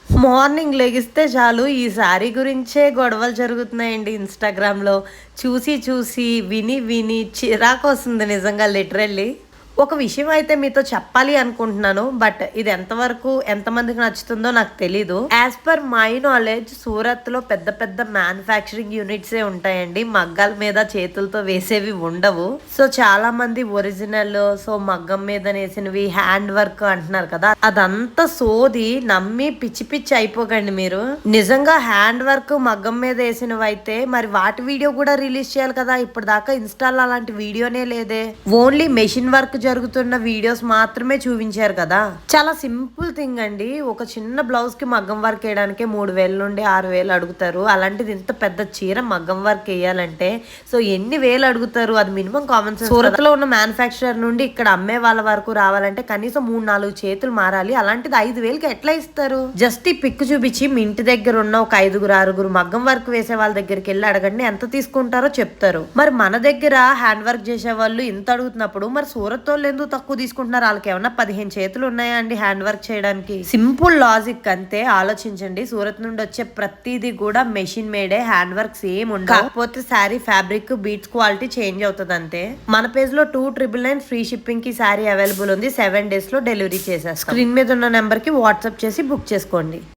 Morning లెగిస్తే చాలు ఈ శారీ గురించే గొడవలు జరుగుతున్నాయండి ఇన్‌స్టాగ్రామ్‌లో. చూసి చూసి, విని విని చిరాకొస్తుంది నిజంగా లిటరల్లీ. ఒక విషయం అయితే మీతో చెప్పాలి అనుకుంటున్నాను. బట్ ఇది ఎంతవరకు ఎంతమందికి నచ్చుతుందో నాకు తెలీదు. యాజ్ పర్ మై నాలెడ్జ్ సూరత్‌లో పెద్ద పెద్ద మ్యానుఫ్యాక్చరింగ్ యూనిట్సే ఉంటాయండి. మగ్గాల మీద చేతులతో వేసేవి ఉండవు. సో చాలా మంది ఒరిజినల్ మగ్గం మీద నేసినవి హ్యాండ్ వర్క్ అంటున్నారు కదా. అదంతా సోది నమ్మి పిచ్చి పిచ్చి అయిపోకండి మీరు. నిజంగా హ్యాండ్ వర్క్ మగ్గం మీద వేసినవి అయితే మరి వాటి వీడియో కూడా రిలీజ్ చేయాలి కదా. ఇప్పుడు దాకా ఇన్‌స్టాలో అలాంటి వీడియోనే లేదే. ఓన్లీ మెషిన్ వర్క్ జరుగుతున్న వీడియోస్ మాత్రమే చూపించారు కదా. చాలా సింపుల్ థింగ్ అండి. ఒక చిన్న బ్లౌజ్ కి మగ్గం వర్క్ వేయడానికి 3000 నుండి 6000 అడుగుతారు. అలాంటిది ఇంత పెద్ద చీర మగ్గం వర్క్ వేయాలంటే సో ఎన్ని వేలు అడుగుతారు. అది మినిమం కామన్ సెన్స్. సూరత్ లో ఉన్న మ్యానుఫ్యాక్చరర్ నుండి ఇక్కడ అమ్మే వాళ్ళ వరకు రావాలంటే కనీసం 3-4 చేతులు మారాలి. అలాంటిది 5000కి ఎట్లా ఇస్తారు? జస్ట్ ఈ పిక్ చూపించి మీ ఇంటి దగ్గర ఉన్న ఒక 5-6 మగ్గం వర్క్ వేసే వాళ్ళ దగ్గరికి వెళ్ళి అడగండి ఎంత తీసుకుంటారో చెప్తారు. మరి మన దగ్గర హ్యాండ్ వర్క్ చేసే వాళ్ళు ఇంత అడుగుతున్నప్పుడు మరి సూరత్ వాళ్ళు ఎందుకు తక్కువ తీసుకుంటున్నారు? వాళ్ళకి ఏమన్నా 15 చేతులు ఉన్నాయా అండి హ్యాండ్ వర్క్ చేయడానికి? సింపుల్ లాజిక్ అంతే. ఆలోచించండి. సూరత్ నుండి వచ్చే ప్రతిదీ కూడా machine made. Hand work same ఉండదు. కాకపోతే sari fabric beats quality change అవుతుంది అంతే. మన పేజ్ లో 2999 ఫ్రీ షిప్పింగ్ కి శారీ అవైలబుల్ ఉంది. 7 days లో డెలివరీ చేసేస్తాం. స్క్రీన్ మీద ఉన్న నెంబర్ కి వాట్సాప్ చేసి బుక్ చేసుకోండి.